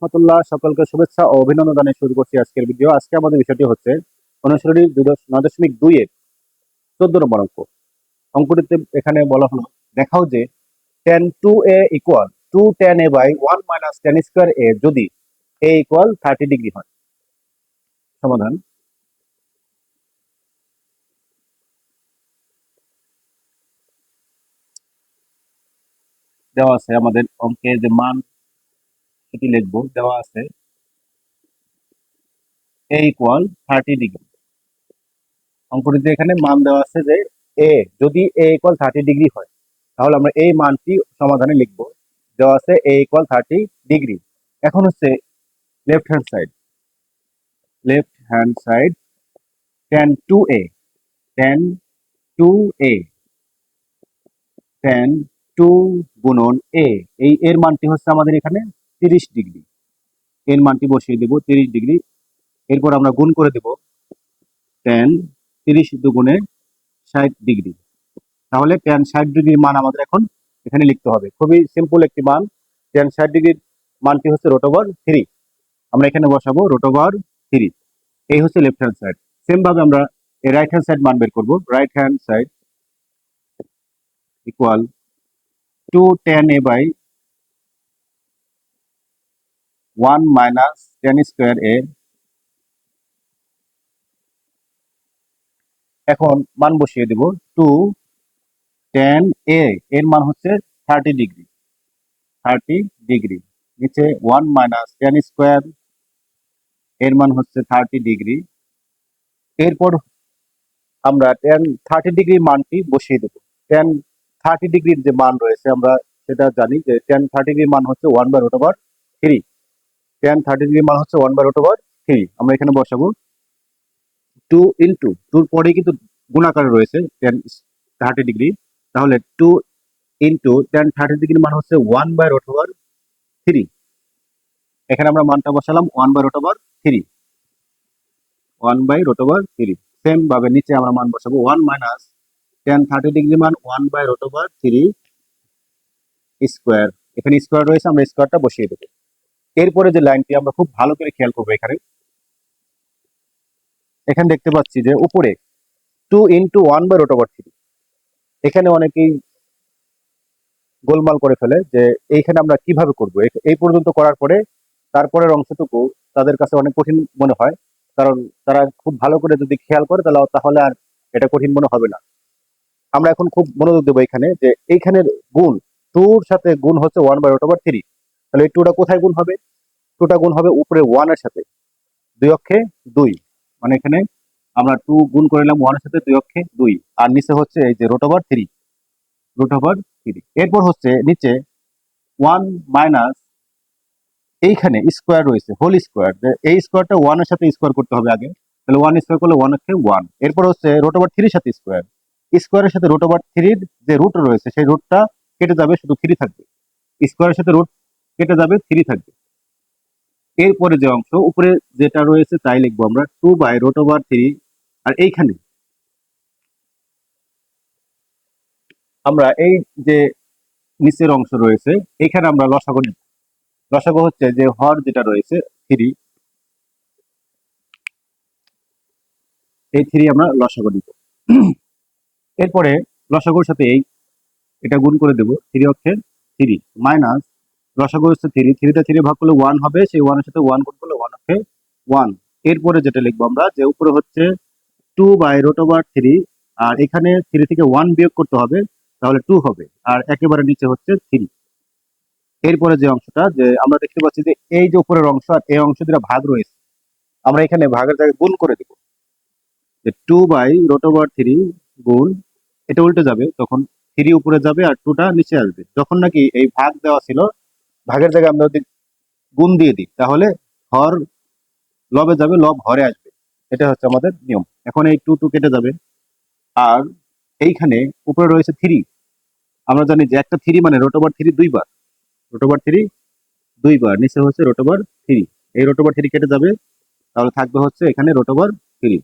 রহমতুল্লাহ, সকলকে শুভেচ্ছা ও অভিনন্দন জানিয়ে শুরু করছি আজকের ভিডিও। আজকে আমাদের বিষয়টি হচ্ছে অনুশীলনী 9.2 এর 14 নম্বর অঙ্ক। অঙ্কটিতে এখানে বলা হলো, দেখাও যে tan 2a equal 2 tan a by 1 minus tan square a যদি a ইকুয়াল 30 ডিগ্রি হয়। সমাধান। দেওয়া আছে আমাদের অঙ্কে যে মান সেটি লিখবো, দেওয়া আছে a ইকুয়াল 30 ডিগ্রি। অঙ্কটিতে এখানে মান দেওয়া আছে যে a যদি a ইকুয়াল 30 ডিগ্রি হয়, তাহলে আমরা এই মানটি সমাধানে লিখব। দেওয়া আছে a ইকুয়াল 30 ডিগ্রি। এখন হচ্ছে left hand side, tan 2a, tan 2a, tan 2 গুণন a, এই এর মানটি হচ্ছে আমাদের এখানে 30 ডিগ্রি। এর মানটি বসিয়ে দেব 30 ডিগ্রি। এরপর আমরা গুণ করে দেব tan 30 দুগুণে 60 ডিগ্রি। তাহলে tan 60 ডিগ্রির মান আমাদের এখন এখানে লিখতে হবে। খুবই সিম্পল একটি মান। tan 60 ডিগ্রির মানটি হচ্ছে √3। আমরা এখানে বসাবো √3। এই হচ্ছে লেফট হ্যান্ড সাইড। সেম ভাবে আমরা এই রাইট হ্যান্ড সাইড মান বের করব। Right hand side equal 2 tan a by 1 minus tan square a। এখন মান বসিয়ে দেব 2 tan a, এর মান হচ্ছে 30 ডিগ্রি। 30 ডিগ্রি নিচে 1 মাইনাস tan স্কয়ার, এর মান হচ্ছে 30 ডিগ্রি। এরপর আমরা tan 30 ডিগ্রির মানটি বসিয়ে দেব। tan 30 ডিগ্রির যে মান রয়েছে আমরা সেটা জানি যে tan 30 ডিগ্রির মান হচ্ছে 1/√3। tan 30 ডিগ্রির মান হচ্ছে 1/√3। আমরা এখানে বসাবো 2 ইন্টু 2 পরে কিন্তু গুণাকারে রয়েছে tan 30 ডিগ্রি, তাহলে 2 ইন্টু tan 30 ডিগ্রির মান হচ্ছে 1/√3। এখানে আমরা মানটা বসালাম 1/√3। 1/√3। সেম ভাবে নিচে আমরা মান বসাবো 1 মাইনাস tan 30 ডিগ্রি মান 1/√3 স্কোয়ার। এখানে স্কোয়ার রয়েছে, আমরা স্কোয়ারটা বসিয়ে দেবো। এরপরে যে লাইনটি আমরা খুব ভালো করে খেয়াল করবো, এখানে দেখতে পাচ্ছি যে উপরে 2 ইন্টু 1/√3। এখানে অনেকেই গোলমাল করে ফেলে যে এইখানে আমরা কিভাবে করব। এই পর্যন্ত করার পরে তারপরের অংশটুকু তাদের কাছে অনেক কঠিন মনে হয়, কারণ তারা খুব ভালো করে যদি খেয়াল করে তাহলে আর এটা কঠিন মনে হবে না। আমরা এখন খুব মনোযোগ দেবো এখানে যে এইখানের গুণ, টুর সাথে গুণ হচ্ছে 1/√3। তাহলে এই টুটা কোথায় গুণ হবে? টুটা গুণ হবে উপরে 1 এর সাথে, 2 অক্ষে 2। মানে এখানে আমরা 2 গুণ করে নিলাম 1 এর সাথে, 2 অক্ষে 2। আর নিচে হচ্ছে এই যে √3। এরপর হচ্ছে নিচে 1 মাইনাস, এইখানে স্কোয়ার রয়েছে, হোল স্কোয়ার। এই স্কোয়ারটা 1 এর সাথে স্কোয়ার করতে হবে আগে। তাহলে 1 স্কোয়ার করলে 1 অক্ষে 1। এরপর হচ্ছে √3 এর সাথে স্কোয়ার। স্কোয়ারের সাথে √3 যে রুট রয়েছে সেই রুটটা কেটে যাবে, শুধু 3 থাকবে। স্কোয়ারের সাথে রুট কেটে যাবে, 3 থাকবে। এরপরে যে অংশ উপরে যেটা রয়েছে তাই লিখবো আমরা 2/√3। আর এইখানে আমরা এই যে নিচের অংশ রয়েছে এখানে আমরা লসাগু নিব। লসাগু হচ্ছে যে হর যেটা রয়েছে 3, এই 3 আমরা লসাগু নিব। এরপরে লসাগুর সাথে এটা গুণ করে দেব, 3 অক্ষে 3 মাইনাস লসাগু হচ্ছে 3, 3 তে 3 ভাগ করলে 1 হবে, সেই 1 এর সাথে 1 গুণ করলে 1 অক্ষে 1। এরপরে যেটা লিখবো আমরা যে উপরে হচ্ছে 2/√3, আর এখানে 3 থেকে 1 বিয়োগ করতে হবে, তাহলে 2 হবে। আর একেবারে নিচে হচ্ছে 3। এরপরে যে অংশটা যে আমরা দেখতে পাচ্ছি যে এই যে উপরের অংশ আর এই অংশ দুটো ভাগ রয়েছে, আমরা এখানে ভাগের জায়গায় গুণ করে দেব। যে 2/√3 গুণ, এটা উল্টে যাবে, তখন 3 উপরে যাবে আর 2টা নিচে আসবে। যখন নাকি এই ভাগ দেওয়া ছিল, ভাগের জায়গায় আমরা যদি গুণ দিয়ে দিই তাহলে হর লবে যাবে, লব হরে আসবে। এটা হচ্ছে আমাদের নিয়ম। এখন এই 2 কেটে যাবে, আর এইখানে উপরে রয়েছে 3। আমরা জানি যে একটা 3 মানে √3 দুইবার, √3 দুইবার, নিচে হচ্ছে √3। এই √3 কেটে যাবে, তাহলে থাকবে হচ্ছে এখানে √3।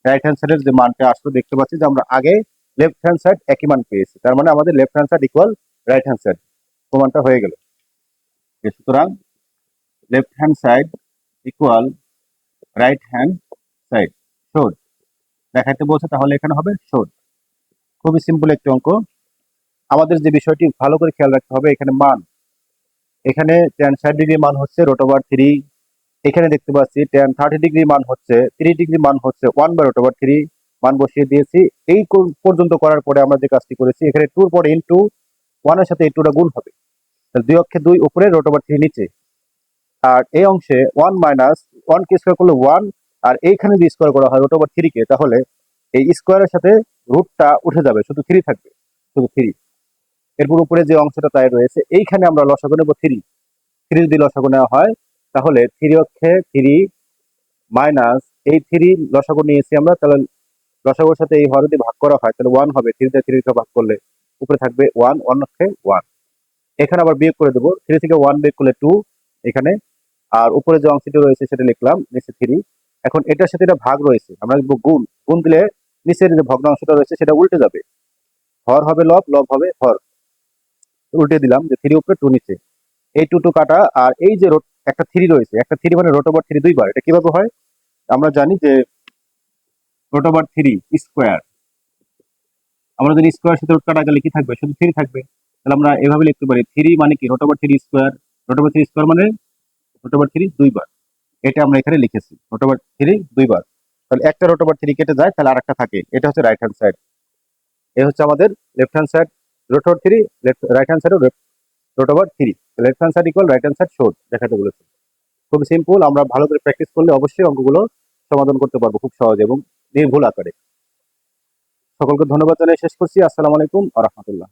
রাইট হ্যান্ড সাইডের যে মানটা আসলে দেখতে পাচ্ছি যে আমরা আগে লেফট হ্যান্ড সাইড একই মান পেয়েছি, তার মানে আমাদের left hand side equal right hand side. প্রমাণটা হয়ে গেল। সুতরাং left hand side equal right hand side showed দেখাইতে বলছে, তাহলে এখানে হবে শোড। খুবই সিম্পল একটি অঙ্ক। আমাদের যে বিষয়টি ভালো করে খেয়াল রাখতে হবে, এখানে মান, এখানে tan 60 ডিগ্রি মান হচ্ছে √3, এখানে দেখতে পাচ্ছি tan 30 ডিগ্রি মান হচ্ছে 3 ডিগ্রি, মান হচ্ছে 1/√3, মান বসিয়ে দিয়েছি। এই পর্যন্ত করার পরে আমরা যে কাজটি করেছি, এখানে 2 এর পরে ইনটু 1 এর সাথে এই 2টা গুণ হবে, তাহলে 2 অক্ষে 2 উপরে √3 নিচে। আর এই অংশে 1 মাইনাস 1 কে স্কয়ার করলে 1, আর এইখানে যদি স্কয়ার করা হয় √3 কে, তাহলে এই স্কয়ারের সাথে রুটটা উঠে যাবে, শুধু 3 থাকবে, শুধু 3। এরপর উপরে যে অংশটা তাই রয়েছে, এইখানে আমরা লসাগু নেব 3। 3 যদি লসাগু নেওয়া হয়, তাহলে 3 অক্ষে 3 মাইনাস এই 3 লসাগু নিয়েছি আমরা, তাহলে লসাগুর সাথে এই হর যদি ভাগ করা হয় তাহলে 1 হবে। 3 দিয়ে 3 কে ভাগ করলে উপরে থাকবে 1, 1 অক্ষে 1। এখানে আবার বিয়োগ করে দেবো, 3 থেকে 1 বিয়োগ করলে 2 এখানে, আর উপরে যে অংশটি রয়েছে সেটা লিখলাম, নিচে 3। এখন এটার সাথে এটা ভাগ রয়েছে, আমরা লিখবো গুণ। গুণ দিলে নিচের যে ভগ্নাংশটা রয়েছে সেটা উল্টে যাবে, হর হবে লব, লব হবে হর, উল্টে দিলাম যে 3 উপরে 2 নিচে। এই 2 কাটা, আর এই যে একটা 3 রয়েছে, একটা 3 মানে √3 দুইবার। এটা কিভাবে হয় আমরা জানি যে √3 স্কয়ার, আমরা যদি স্কয়ার সাথে রুট কাটা গেলে কি থাকবে, শুধু 3 থাকবে। তাহলে আমরা এভাবে লিখতে পারি 3 মানে কি √3 স্কয়ার, √3 স্কয়ার মানে √3 দুইবার। এটা আমরা এখানে লিখেছি √3 দুইবার। তাহলে একটা √3 কেটে যায়, তাহলে আরেকটা থাকে, এটা হচ্ছে রাইট হ্যান্ড সাইড। এই হচ্ছে আমাদের left hand side √3, right hand side √3। Left hand side equal right hand side showed দেখাতে বলেছে। খুব সিম্পল, আমরা ভালো করে প্র্যাকটিস করলে অবশ্যই অঙ্কগুলো সমাধান করতে পারবো খুব সহজে এবং নির্ভুল আকারে। সকলকে ধন্যবাদ জানিয়ে শেষ করছি। আসসালামু আলাইকুম ওয়া রাহমাতুল্লাহ।